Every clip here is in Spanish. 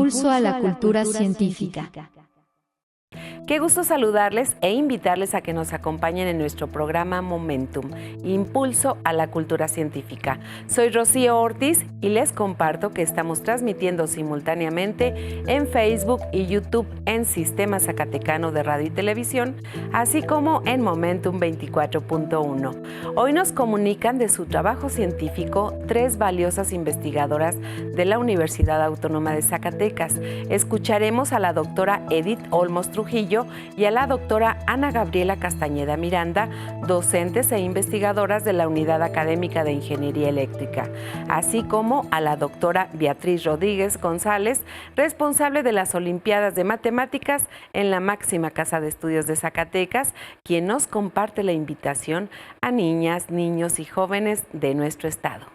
Impulso a la cultura científica. Qué gusto saludarles e invitarles a que nos acompañen en nuestro programa Momentum, Impulso a la Cultura Científica. Soy Rocío Ortiz y les comparto que estamos transmitiendo simultáneamente en Facebook y YouTube en Sistema Zacatecano de Radio y Televisión, así como en Momentum 24.1. Hoy nos comunican de su trabajo científico 3 valiosas investigadoras de la Universidad Autónoma de Zacatecas. Escucharemos a la doctora Edith Olmos Trujillo y a la doctora Ana Gabriela Castañeda Miranda, docentes e investigadoras de la Unidad Académica de Ingeniería Eléctrica, así como a la doctora Beatriz Rodríguez González, responsable de las Olimpiadas de Matemáticas en la máxima Casa de Estudios de Zacatecas, quien nos comparte la invitación a niñas, niños y jóvenes de nuestro estado.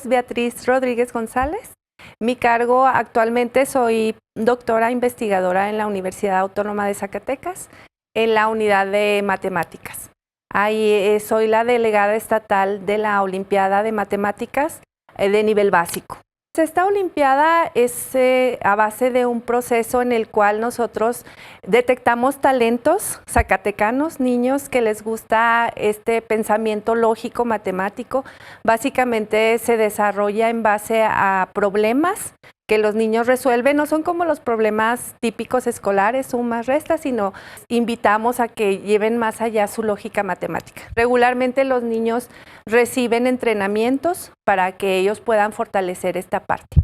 Beatriz Rodríguez González. Mi cargo actualmente soy doctora investigadora en la Universidad Autónoma de Zacatecas, en la unidad de matemáticas. Ahí soy la delegada estatal de la Olimpiada de Matemáticas de nivel básico. Esta olimpiada es a base de un proceso en el cual nosotros detectamos talentos zacatecanos, niños que les gusta este pensamiento lógico matemático. Básicamente se desarrolla en base a problemas que los niños resuelven. No son como los problemas típicos escolares, sumas, restas, sino invitamos a que lleven más allá su lógica matemática. Regularmente los niños reciben entrenamientos para que ellos puedan fortalecer esta parte.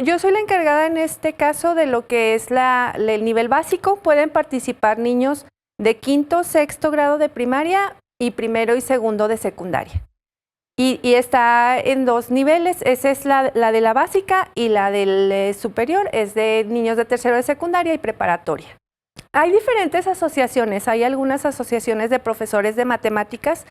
Yo soy la encargada en este caso de lo que es el nivel básico. Pueden participar niños de quinto, sexto grado de primaria y primero y segundo de secundaria. Y está en 2 niveles, esa es la de la básica, y la del superior es de niños de tercero de secundaria y preparatoria. Hay diferentes asociaciones, hay algunas asociaciones de profesores de matemáticas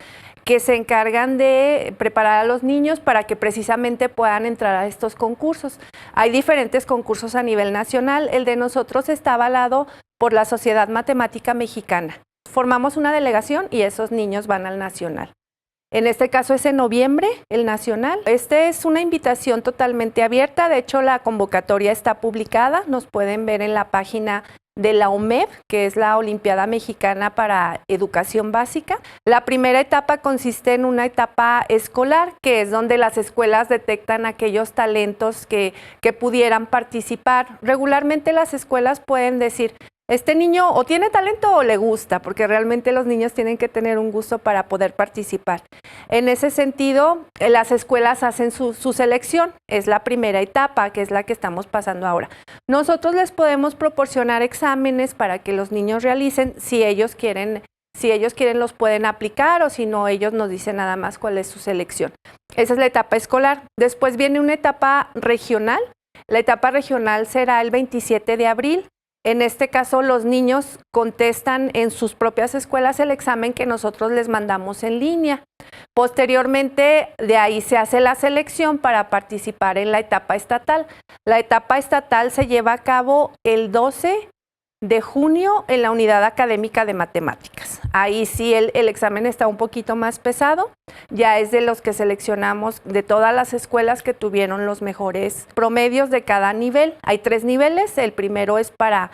que se encargan de preparar a los niños para que precisamente puedan entrar a estos concursos. Hay diferentes concursos a nivel nacional, el de nosotros está avalado por la Sociedad Matemática Mexicana. Formamos una delegación y esos niños van al nacional. En este caso es en noviembre, el nacional. Es una invitación totalmente abierta, de hecho la convocatoria está publicada, nos pueden ver en la página de la OMEB, que es la Olimpiada Mexicana para Educación Básica. La primera etapa consiste en una etapa escolar, que es donde las escuelas detectan aquellos talentos que pudieran participar. Regularmente las escuelas pueden decir, este niño o tiene talento o le gusta, porque realmente los niños tienen que tener un gusto para poder participar. En ese sentido, las escuelas hacen su selección, es la primera etapa, que es la que estamos pasando ahora. Nosotros les podemos proporcionar exámenes para que los niños realicen, si ellos quieren los pueden aplicar, o si no, ellos nos dicen nada más cuál es su selección. Esa es la etapa escolar. Después viene una etapa regional. La etapa regional será el 27 de abril. En este caso, los niños contestan en sus propias escuelas el examen que nosotros les mandamos en línea. Posteriormente, de ahí se hace la selección para participar en la etapa estatal. La etapa estatal se lleva a cabo el 12 de junio en la Unidad Académica de Matemáticas. Ahí sí el examen está un poquito más pesado, ya es de los que seleccionamos de todas las escuelas que tuvieron los mejores promedios de cada nivel. Hay 3 niveles, el primero es para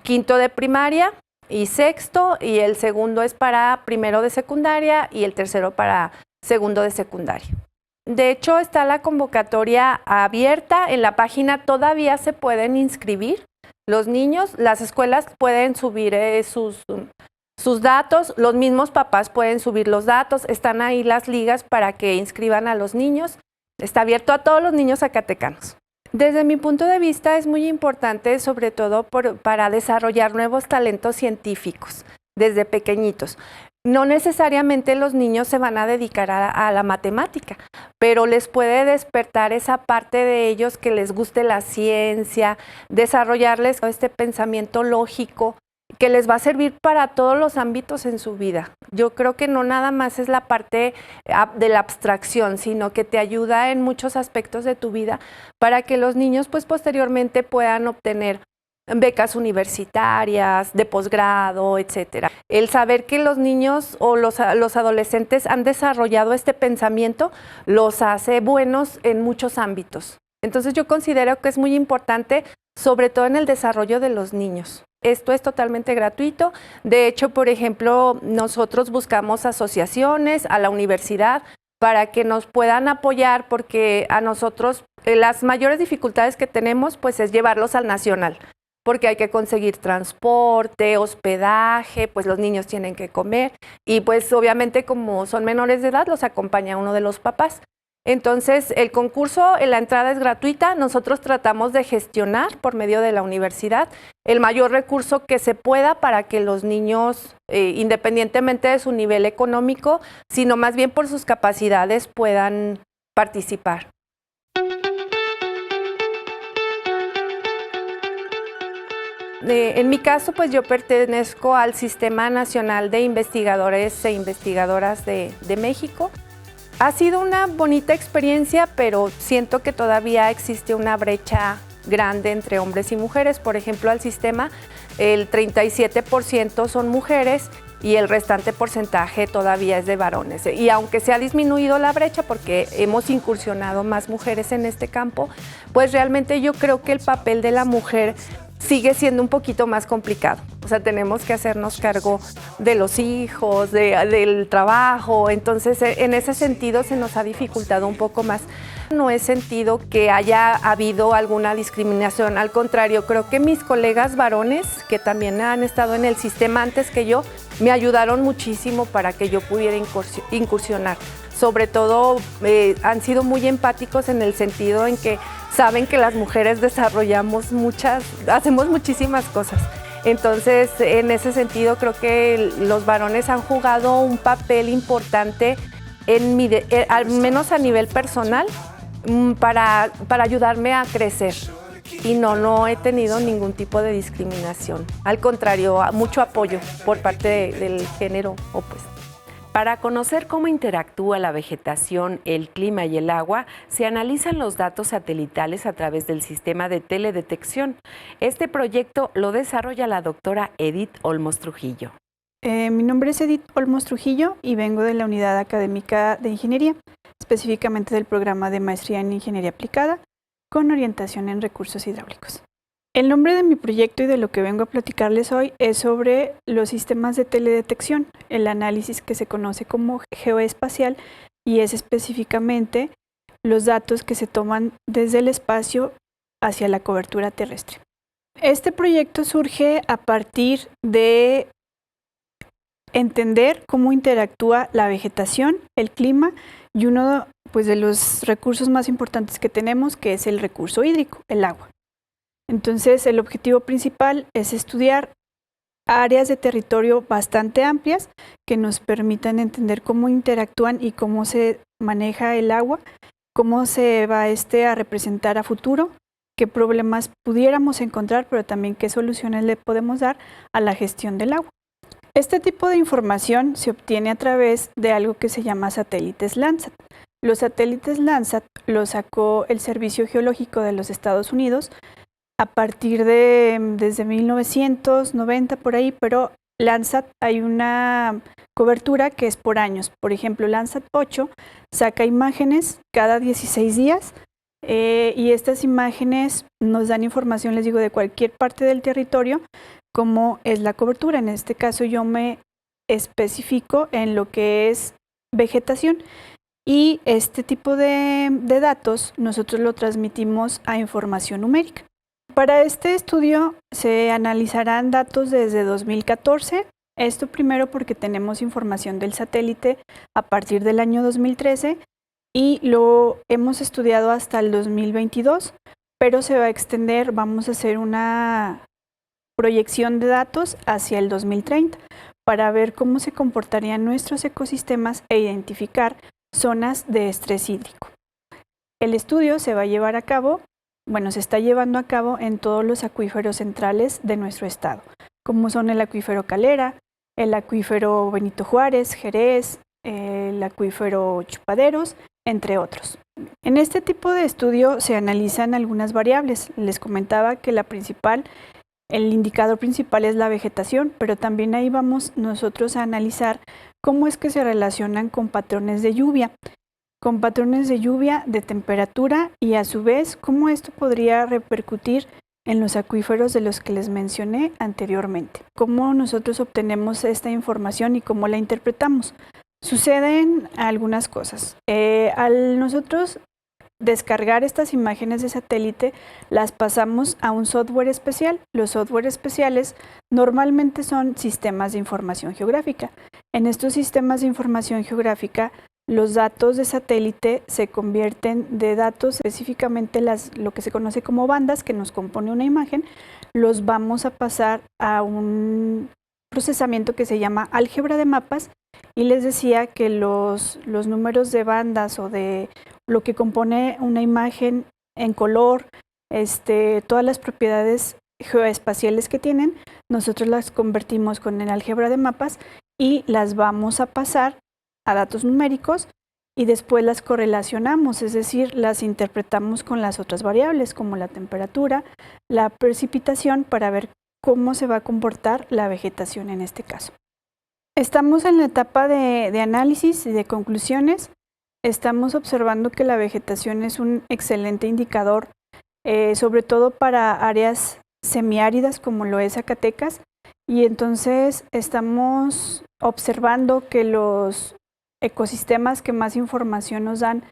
quinto de primaria y sexto, y el segundo es para primero de secundaria y el tercero para segundo de secundaria. De hecho, está la convocatoria abierta, en la página todavía se pueden inscribir. Los niños, las escuelas pueden subir sus datos, los mismos papás pueden subir los datos, están ahí las ligas para que inscriban a los niños. Está abierto a todos los niños zacatecanos. Desde mi punto de vista es muy importante, sobre todo para desarrollar nuevos talentos científicos desde pequeñitos. No necesariamente los niños se van a dedicar a la matemática, pero les puede despertar esa parte de ellos que les guste la ciencia, desarrollarles este pensamiento lógico que les va a servir para todos los ámbitos en su vida. Yo creo que no nada más es la parte de la abstracción, sino que te ayuda en muchos aspectos de tu vida para que los niños pues posteriormente puedan obtener becas universitarias, de posgrado, etcétera. El saber que los niños o los adolescentes han desarrollado este pensamiento los hace buenos en muchos ámbitos. Entonces yo considero que es muy importante sobre todo en el desarrollo de los niños. Esto es totalmente gratuito. De hecho, por ejemplo, nosotros buscamos asociaciones a la universidad para que nos puedan apoyar, porque a nosotros las mayores dificultades que tenemos pues es llevarlos al nacional, porque hay que conseguir transporte, hospedaje, pues los niños tienen que comer y pues obviamente como son menores de edad los acompaña uno de los papás. Entonces el concurso, la entrada es gratuita, nosotros tratamos de gestionar por medio de la universidad el mayor recurso que se pueda para que los niños, independientemente de su nivel económico, sino más bien por sus capacidades, puedan participar. En mi caso, pues yo pertenezco al Sistema Nacional de Investigadores e Investigadoras de México. Ha sido una bonita experiencia, pero siento que todavía existe una brecha grande entre hombres y mujeres. Por ejemplo, al sistema, el 37% son mujeres y el restante porcentaje todavía es de varones. Y aunque se ha disminuido la brecha porque hemos incursionado más mujeres en este campo, pues realmente yo creo que el papel de la mujer sigue siendo un poquito más complicado. O sea, tenemos que hacernos cargo de los hijos, del trabajo, entonces en ese sentido se nos ha dificultado un poco más. No he sentido que haya habido alguna discriminación, al contrario, creo que mis colegas varones, que también han estado en el sistema antes que yo, me ayudaron muchísimo para que yo pudiera incursionar. Sobre todo han sido muy empáticos en el sentido en que saben que las mujeres hacemos muchísimas cosas. Entonces, en ese sentido, creo que los varones han jugado un papel importante, al menos a nivel personal, para ayudarme a crecer. Y no he tenido ningún tipo de discriminación. Al contrario, mucho apoyo por parte del género opuesto. Para conocer cómo interactúa la vegetación, el clima y el agua, se analizan los datos satelitales a través del sistema de teledetección. Este proyecto lo desarrolla la doctora Edith Olmos Trujillo. Mi nombre es Edith Olmos Trujillo y vengo de la Unidad Académica de Ingeniería, específicamente del programa de Maestría en Ingeniería Aplicada, con orientación en recursos hidráulicos. El nombre de mi proyecto y de lo que vengo a platicarles hoy es sobre los sistemas de teledetección, el análisis que se conoce como geoespacial y es específicamente los datos que se toman desde el espacio hacia la cobertura terrestre. Este proyecto surge a partir de entender cómo interactúa la vegetación, el clima y uno de los recursos más importantes que tenemos, que es el recurso hídrico, el agua. Entonces, el objetivo principal es estudiar áreas de territorio bastante amplias que nos permitan entender cómo interactúan y cómo se maneja el agua, cómo se va a representar a futuro, qué problemas pudiéramos encontrar, pero también qué soluciones le podemos dar a la gestión del agua. Este tipo de información se obtiene a través de algo que se llama satélites Landsat. Los satélites Landsat los sacó el Servicio Geológico de los Estados Unidos a partir desde 1990 por ahí, pero Landsat hay una cobertura que es por años. Por ejemplo, Landsat 8 saca imágenes cada 16 días y estas imágenes nos dan información, les digo, de cualquier parte del territorio, como es la cobertura. En este caso yo me especifico en lo que es vegetación y este tipo de datos nosotros lo transmitimos a información numérica. Para este estudio se analizarán datos desde 2014, esto primero porque tenemos información del satélite a partir del año 2013 y lo hemos estudiado hasta el 2022, pero se va a extender, vamos a hacer una proyección de datos hacia el 2030 para ver cómo se comportarían nuestros ecosistemas e identificar zonas de estrés hídrico. El estudio se va a llevar a cabo, se está llevando a cabo en todos los acuíferos centrales de nuestro estado, como son el acuífero Calera, el acuífero Benito Juárez, Jerez, el acuífero Chupaderos, entre otros. En este tipo de estudio se analizan algunas variables. Les comentaba que el indicador principal es la vegetación, pero también ahí vamos nosotros a analizar cómo es que se relacionan con patrones de lluvia, de temperatura y a su vez cómo esto podría repercutir en los acuíferos de los que les mencioné anteriormente. ¿Cómo nosotros obtenemos esta información y cómo la interpretamos? Suceden algunas cosas. Al nosotros descargar estas imágenes de satélite, las pasamos a un software especial. Los software especiales normalmente son sistemas de información geográfica. En estos sistemas de información geográfica, los datos de satélite se convierten de datos, específicamente lo que se conoce como bandas, que nos compone una imagen, los vamos a pasar a un procesamiento que se llama álgebra de mapas, y les decía que los números de bandas o de lo que compone una imagen en color, todas las propiedades geoespaciales que tienen, nosotros las convertimos con el álgebra de mapas y las vamos a pasar a datos numéricos y después las correlacionamos, es decir, las interpretamos con las otras variables como la temperatura, la precipitación, para ver cómo se va a comportar la vegetación en este caso. Estamos en la etapa de análisis y de conclusiones. Estamos observando que la vegetación es un excelente indicador, sobre todo para áreas semiáridas como lo es Zacatecas, y entonces estamos observando que los ecosistemas que más información nos dan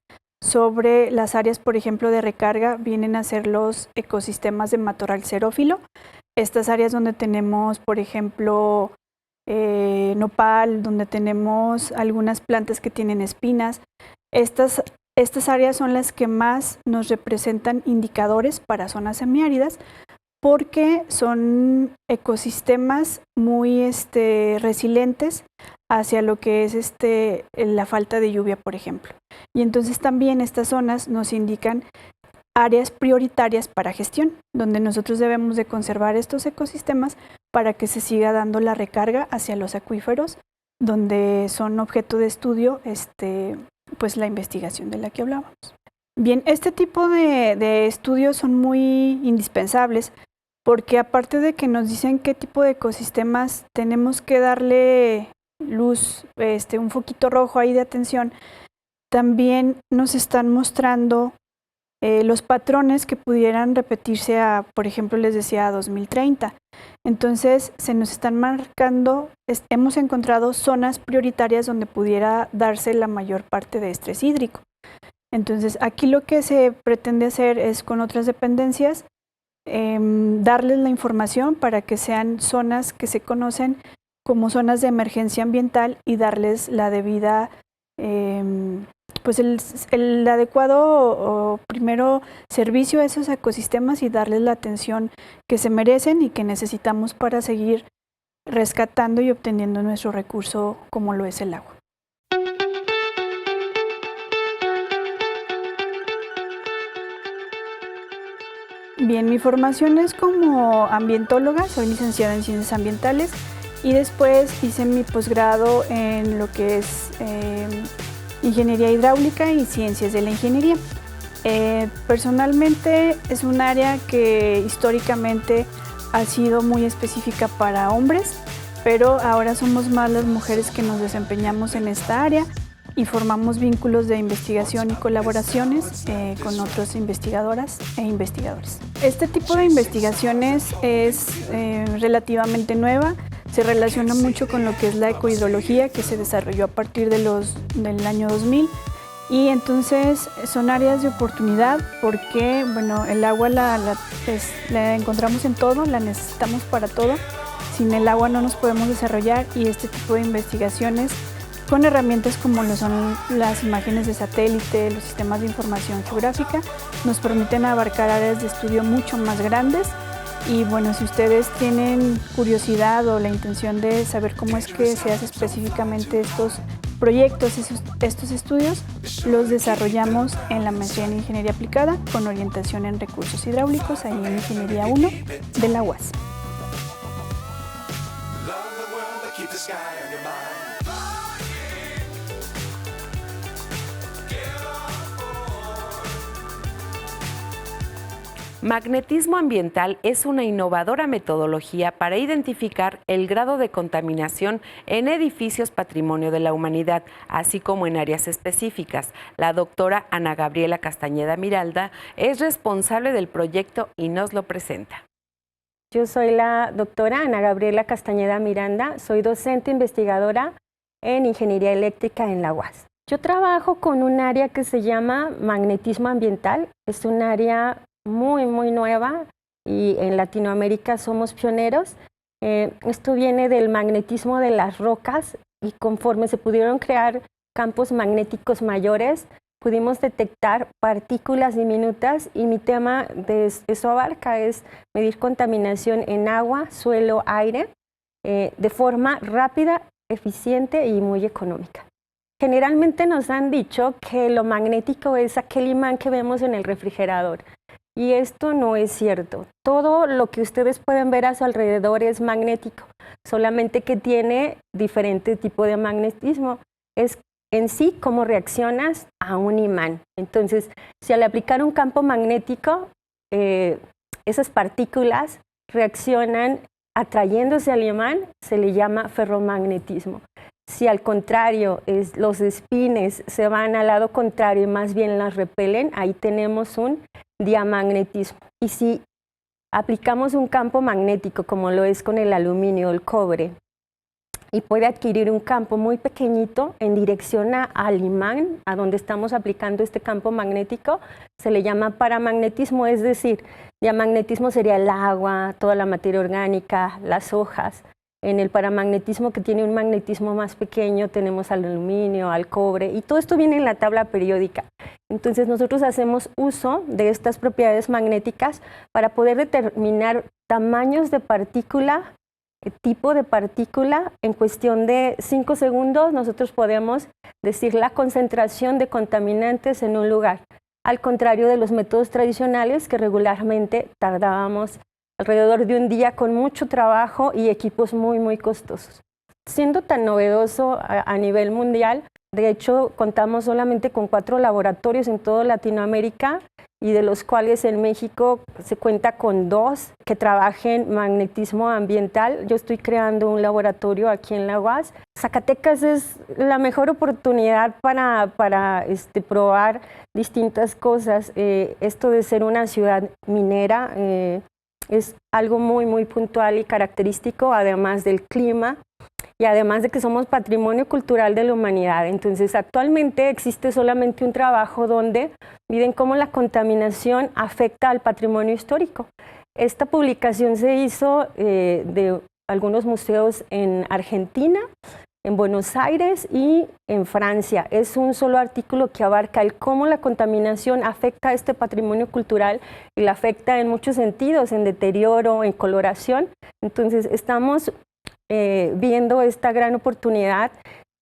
sobre las áreas, por ejemplo, de recarga, vienen a ser los ecosistemas de matorral xerófilo. Estas áreas donde tenemos, por ejemplo, nopal, donde tenemos algunas plantas que tienen espinas. Estas áreas son las que más nos representan indicadores para zonas semiáridas, porque son ecosistemas muy resilientes hacia lo que es la falta de lluvia, por ejemplo. Y entonces también estas zonas nos indican áreas prioritarias para gestión, donde nosotros debemos de conservar estos ecosistemas para que se siga dando la recarga hacia los acuíferos, donde son objeto de estudio pues la investigación de la que hablábamos. Bien, este tipo de estudios son muy indispensables, porque aparte de que nos dicen qué tipo de ecosistemas tenemos que darle luz, un foquito rojo ahí de atención, también nos están mostrando los patrones que pudieran repetirse por ejemplo, les decía, a 2030. Entonces, se nos están marcando, hemos encontrado zonas prioritarias donde pudiera darse la mayor parte de estrés hídrico. Entonces, aquí lo que se pretende hacer es, con otras dependencias, darles la información para que sean zonas que se conocen como zonas de emergencia ambiental y darles la debida pues el adecuado primero servicio a esos ecosistemas y darles la atención que se merecen y que necesitamos para seguir rescatando y obteniendo nuestro recurso como lo es el agua. Bien, mi formación es como ambientóloga, soy licenciada en Ciencias Ambientales y después hice mi posgrado en lo que es Ingeniería Hidráulica y Ciencias de la Ingeniería. Personalmente es un área que históricamente ha sido muy específica para hombres, pero ahora somos más las mujeres que nos desempeñamos en esta área y formamos vínculos de investigación y colaboraciones con otras investigadoras e investigadores. Este tipo de investigaciones es relativamente nueva. Se relaciona mucho con lo que es la ecohidrología, que se desarrolló a partir del año 2000, y entonces son áreas de oportunidad porque el agua la encontramos en todo, la necesitamos para todo. Sin el agua no nos podemos desarrollar, y este tipo de investigaciones con herramientas como lo son las imágenes de satélite, los sistemas de información geográfica, nos permiten abarcar áreas de estudio mucho más grandes. Y si ustedes tienen curiosidad o la intención de saber cómo es que se hace específicamente estos proyectos, estos estudios, los desarrollamos en la maestría en Ingeniería Aplicada con orientación en recursos hidráulicos, ahí en Ingeniería 1 de la UAS. Magnetismo ambiental es una innovadora metodología para identificar el grado de contaminación en edificios patrimonio de la humanidad, así como en áreas específicas. La doctora Ana Gabriela Castañeda Miranda es responsable del proyecto y nos lo presenta. Yo soy la doctora Ana Gabriela Castañeda Miranda, soy docente investigadora en Ingeniería Eléctrica en la UAS. Yo trabajo con un área que se llama magnetismo ambiental, es un área muy nueva y en Latinoamérica somos pioneros. Esto viene del magnetismo de las rocas y conforme se pudieron crear campos magnéticos mayores, pudimos detectar partículas diminutas y mi tema de eso abarca es medir contaminación en agua, suelo, aire de forma rápida, eficiente y muy económica. Generalmente nos han dicho que lo magnético es aquel imán que vemos en el refrigerador. Y esto no es cierto. Todo lo que ustedes pueden ver a su alrededor es magnético, solamente que tiene diferente tipo de magnetismo. Es en sí cómo reaccionas a un imán. Entonces, si al aplicar un campo magnético, esas partículas reaccionan atrayéndose al imán, se le llama ferromagnetismo. Si al contrario, los espines se van al lado contrario y más bien las repelen, ahí tenemos un diamagnetismo. Y si aplicamos un campo magnético, como lo es con el aluminio o el cobre, y puede adquirir un campo muy pequeñito en dirección al imán, a donde estamos aplicando este campo magnético, se le llama paramagnetismo, es decir, diamagnetismo sería el agua, toda la materia orgánica, las hojas. En el paramagnetismo, que tiene un magnetismo más pequeño, tenemos al aluminio, al cobre, y todo esto viene en la tabla periódica. Entonces nosotros hacemos uso de estas propiedades magnéticas para poder determinar tamaños de partícula, tipo de partícula. En cuestión de 5 segundos nosotros podemos decir la concentración de contaminantes en un lugar, al contrario de los métodos tradicionales que regularmente tardábamos alrededor de un día con mucho trabajo y equipos muy costosos. Siendo tan novedoso a nivel mundial, de hecho contamos solamente con 4 laboratorios en toda Latinoamérica y de los cuales en México se cuenta con 2 que trabajen magnetismo ambiental. Yo estoy creando un laboratorio aquí en la UAS. Zacatecas es la mejor oportunidad para probar distintas cosas. Esto de ser una ciudad minera es algo muy puntual y característico, además del clima y además de que somos patrimonio cultural de la humanidad. Entonces, actualmente existe solamente un trabajo donde miden cómo la contaminación afecta al patrimonio histórico. Esta publicación se hizo de algunos museos en Argentina, en Buenos Aires y en Francia. Es un solo artículo que abarca el cómo la contaminación afecta a este patrimonio cultural y la afecta en muchos sentidos, en deterioro, en coloración. Entonces estamos viendo esta gran oportunidad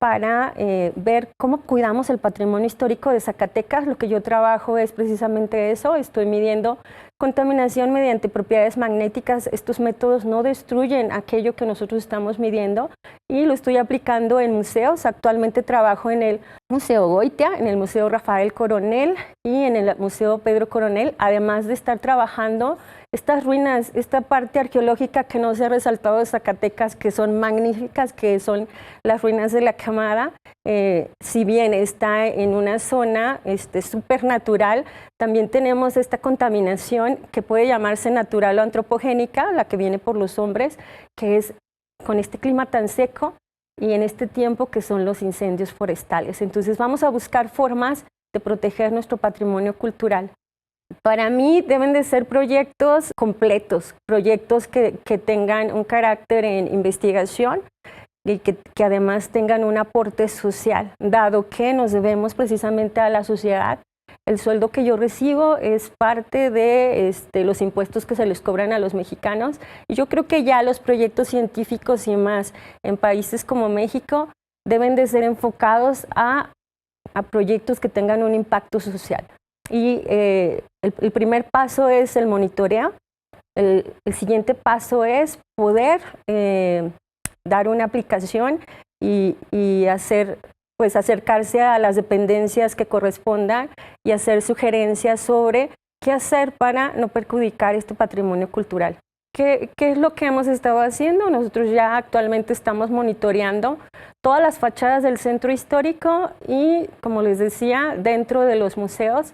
para ver cómo cuidamos el patrimonio histórico de Zacatecas. Lo que yo trabajo es precisamente eso, estoy midiendo contaminación mediante propiedades magnéticas. Estos métodos no destruyen aquello que nosotros estamos midiendo y lo estoy aplicando en museos. Actualmente trabajo en el Museo Goitia, en el Museo Rafael Coronel y en el Museo Pedro Coronel, además de estar trabajando estas ruinas, esta parte arqueológica que no se ha resaltado de Zacatecas, que son magníficas, que son las ruinas de la Camada. Si bien está en una zona súper natural, también tenemos esta contaminación que puede llamarse natural o antropogénica, la que viene por los hombres, que es con este clima tan seco y en este tiempo que son los incendios forestales. Entonces vamos a buscar formas de proteger nuestro patrimonio cultural. Para mí deben de ser proyectos completos, proyectos que tengan un carácter en investigación y que además tengan un aporte social, dado que nos debemos precisamente a la sociedad. El sueldo que yo recibo es parte de los impuestos que se les cobran a los mexicanos y yo creo que ya los proyectos científicos y más en países como México deben de ser enfocados a proyectos que tengan un impacto social. Y el primer paso es el monitoreo. El siguiente paso es poder dar una aplicación y acercarse a las dependencias que correspondan y hacer sugerencias sobre ¿Qué hacer para no perjudicar este patrimonio cultural? ¿Qué es lo que hemos estado haciendo? Nosotros ya actualmente estamos monitoreando todas las fachadas del centro histórico y, como les decía, dentro de los museos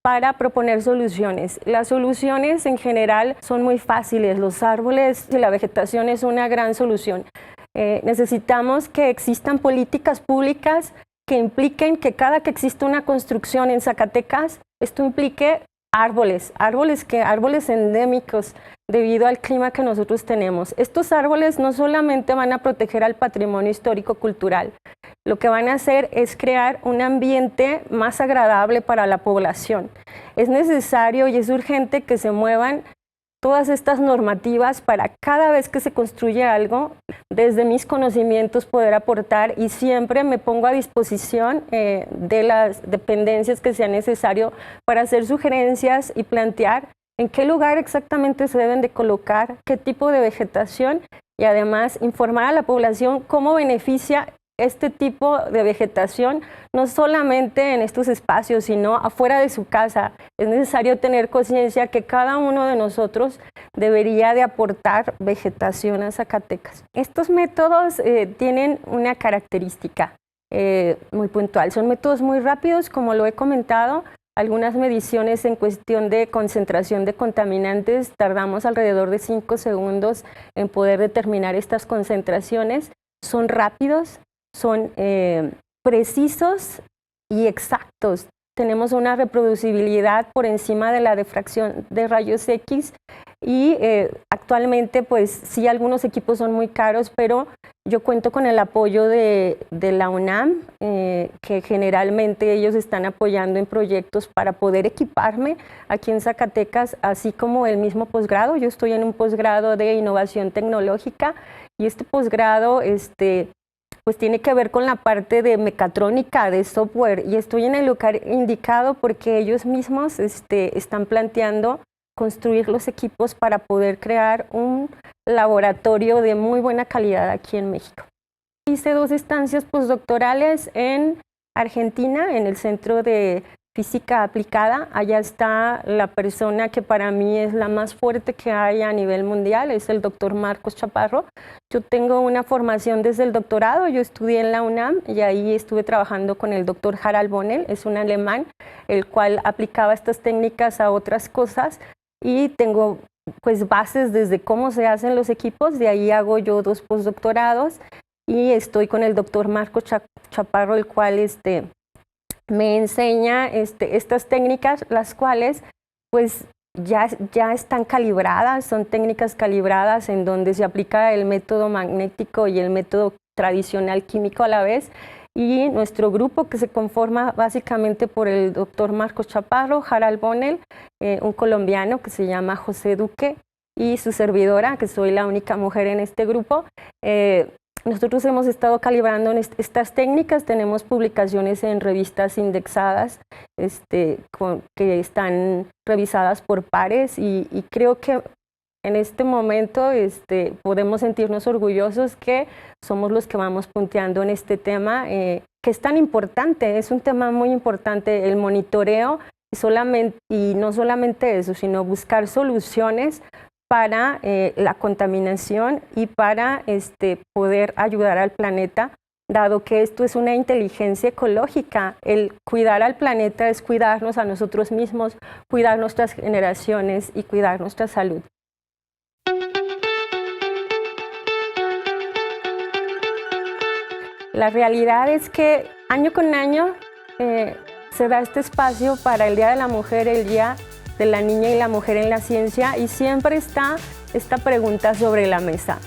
para proponer soluciones. Las soluciones en general son muy fáciles. Los árboles y la vegetación es una gran solución. Necesitamos que existan políticas públicas que impliquen que cada que exista una construcción en Zacatecas, esto implique árboles endémicos debido al clima que nosotros tenemos. Estos árboles no solamente van a proteger al patrimonio histórico-cultural, lo que van a hacer es crear un ambiente más agradable para la población. Es necesario y es urgente que se muevan todas estas normativas para cada vez que se construye algo, desde mis conocimientos poder aportar, y siempre me pongo a disposición de las dependencias que sea necesario para hacer sugerencias y plantear en qué lugar exactamente se deben de colocar, qué tipo de vegetación, y además informar a la población cómo beneficia este tipo de vegetación, no solamente en estos espacios, sino afuera de su casa. Es necesario tener conciencia que cada uno de nosotros debería de aportar vegetación a Zacatecas. Estos métodos tienen una característica muy puntual. Son métodos muy rápidos, como lo he comentado. Algunas mediciones en cuestión de concentración de contaminantes, tardamos alrededor de 5 segundos en poder determinar estas concentraciones. Son rápidos, son precisos y exactos. Tenemos una reproducibilidad por encima de la difracción de rayos X y actualmente pues sí, algunos equipos son muy caros, pero yo cuento con el apoyo de la UNAM, que generalmente ellos están apoyando en proyectos para poder equiparme aquí en Zacatecas, así como el mismo posgrado. Yo estoy en un posgrado de innovación tecnológica y este posgrado pues tiene que ver con la parte de mecatrónica, de software, y estoy en el lugar indicado porque ellos mismos están planteando construir los equipos para poder crear un laboratorio de muy buena calidad aquí en México. Hice 2 estancias postdoctorales en Argentina, en el Centro de Física Aplicada. Allá está la persona que para mí es la más fuerte que hay a nivel mundial, es el doctor Marcos Chaparro. Yo tengo una formación desde el doctorado, yo estudié en la UNAM y ahí estuve trabajando con el doctor Harald Bonnel, es un alemán, el cual aplicaba estas técnicas a otras cosas, y tengo pues bases desde cómo se hacen los equipos. De ahí hago yo 2 postdoctorados y estoy con el doctor Marcos Chaparro, el cual me enseña estas técnicas, las cuales pues ya están calibradas, son técnicas calibradas en donde se aplica el método magnético y el método tradicional químico a la vez. Y nuestro grupo, que se conforma básicamente por el doctor Marcos Chaparro, Harald Bonnel, un colombiano que se llama José Duque, y su servidora, que soy la única mujer en este grupo. Nosotros hemos estado calibrando estas técnicas, tenemos publicaciones en revistas indexadas que están revisadas por pares, y creo que en este momento podemos sentirnos orgullosos que somos los que vamos punteando en este tema, que es tan importante, es un tema muy importante, el monitoreo, y no solamente eso, sino buscar soluciones para la contaminación y para poder ayudar al planeta, dado que esto es una inteligencia ecológica. El cuidar al planeta es cuidarnos a nosotros mismos, cuidar nuestras generaciones y cuidar nuestra salud. La realidad es que año con año se da este espacio para el Día de la Mujer, el Día de la Niña y la Mujer en la Ciencia, y siempre está esta pregunta sobre la mesa.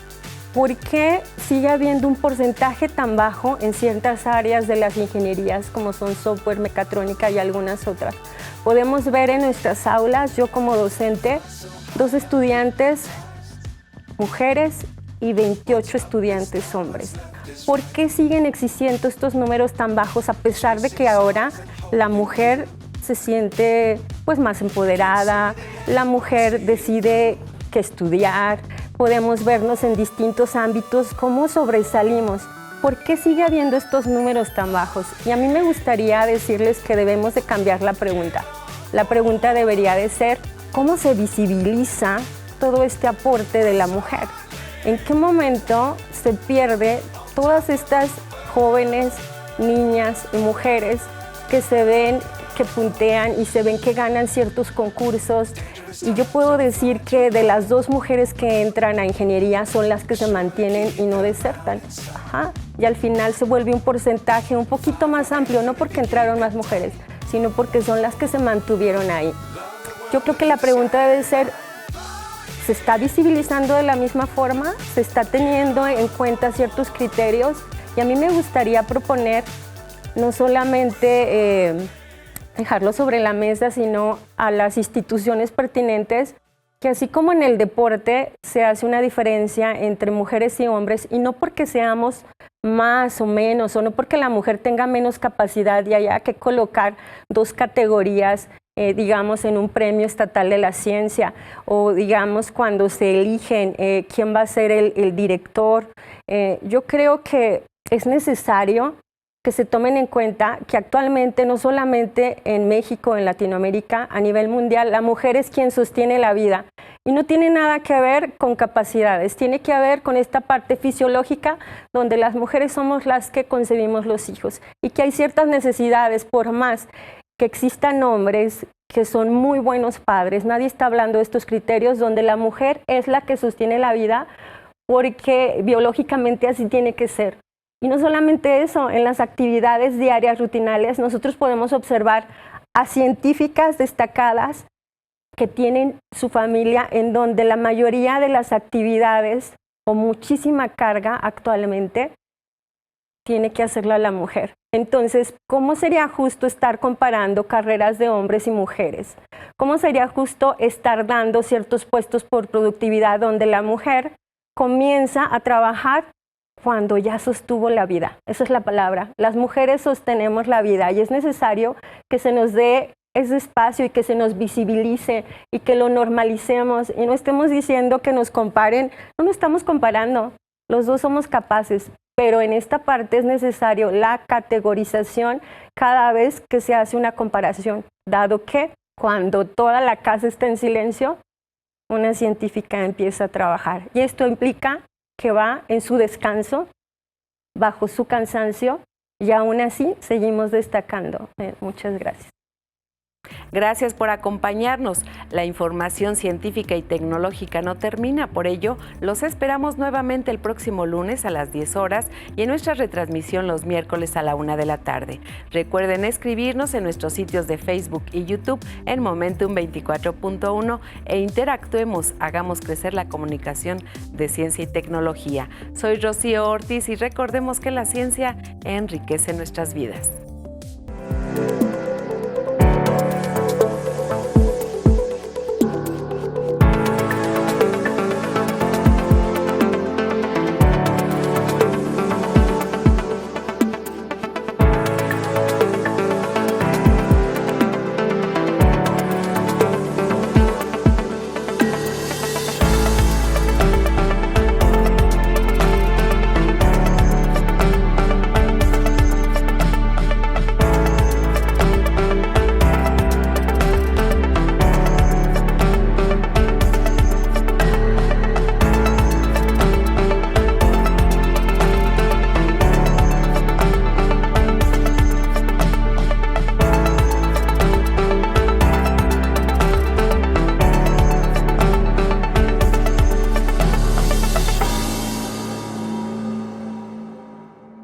¿Por qué sigue habiendo un porcentaje tan bajo en ciertas áreas de las ingenierías como son software, mecatrónica y algunas otras? Podemos ver en nuestras aulas, yo como docente, 2 estudiantes mujeres y 28 estudiantes hombres. ¿Por qué siguen existiendo estos números tan bajos a pesar de que ahora la mujer se siente pues más empoderada, la mujer decide qué estudiar, podemos vernos en distintos ámbitos, cómo sobresalimos? ¿Por qué sigue habiendo estos números tan bajos? Y a mí me gustaría decirles que debemos de cambiar la pregunta. la pregunta debería de ser, ¿cómo se visibiliza todo este aporte de la mujer? ¿En qué momento se pierde todas estas jóvenes, niñas y mujeres que se ven, que puntean y se ven que ganan ciertos concursos? Y yo puedo decir que de las 2 mujeres que entran a ingeniería son las que se mantienen y no desertan. Y al final se vuelve un porcentaje un poquito más amplio, no porque entraron más mujeres, sino porque son las que se mantuvieron ahí. Yo creo que la pregunta debe ser, ¿se está visibilizando de la misma forma? ¿Se está teniendo en cuenta ciertos criterios? Y a mí me gustaría proponer no solamente dejarlo sobre la mesa, sino a las instituciones pertinentes, que así como en el deporte se hace una diferencia entre mujeres y hombres, y no porque seamos más o menos, o no porque la mujer tenga menos capacidad y haya que colocar 2 categorías, digamos, en un premio estatal de la ciencia, o digamos cuando se eligen quién va a ser el director. Yo creo que es necesario que se tomen en cuenta que actualmente no solamente en México, en Latinoamérica, a nivel mundial, la mujer es quien sostiene la vida y no tiene nada que ver con capacidades, tiene que ver con esta parte fisiológica donde las mujeres somos las que concebimos los hijos y que hay ciertas necesidades, por más que existan hombres que son muy buenos padres, nadie está hablando de estos criterios donde la mujer es la que sostiene la vida porque biológicamente así tiene que ser. Y no solamente eso, en las actividades diarias rutinales nosotros podemos observar a científicas destacadas que tienen su familia en donde la mayoría de las actividades o muchísima carga actualmente tiene que hacerla la mujer. Entonces, ¿cómo sería justo estar comparando carreras de hombres y mujeres? ¿Cómo sería justo estar dando ciertos puestos por productividad donde la mujer comienza a trabajar cuando ya sostuvo la vida? Esa es la palabra. Las mujeres sostenemos la vida y es necesario que se nos dé ese espacio y que se nos visibilice y que lo normalicemos y no estemos diciendo que nos comparen. No nos estamos comparando, los 2 somos capaces, pero en esta parte es necesario la categorización cada vez que se hace una comparación, dado que cuando toda la casa está en silencio, una científica empieza a trabajar y esto implica que va en su descanso, bajo su cansancio, y aún así seguimos destacando. Muchas gracias. Gracias por acompañarnos. La información científica y tecnológica no termina, por ello los esperamos nuevamente el próximo lunes a las 10 horas y en nuestra retransmisión los miércoles a la 1 de la tarde. Recuerden escribirnos en nuestros sitios de Facebook y YouTube en Momentum 24.1 e interactuemos, hagamos crecer la comunicación de ciencia y tecnología. Soy Rocío Ortiz y recordemos que la ciencia enriquece nuestras vidas.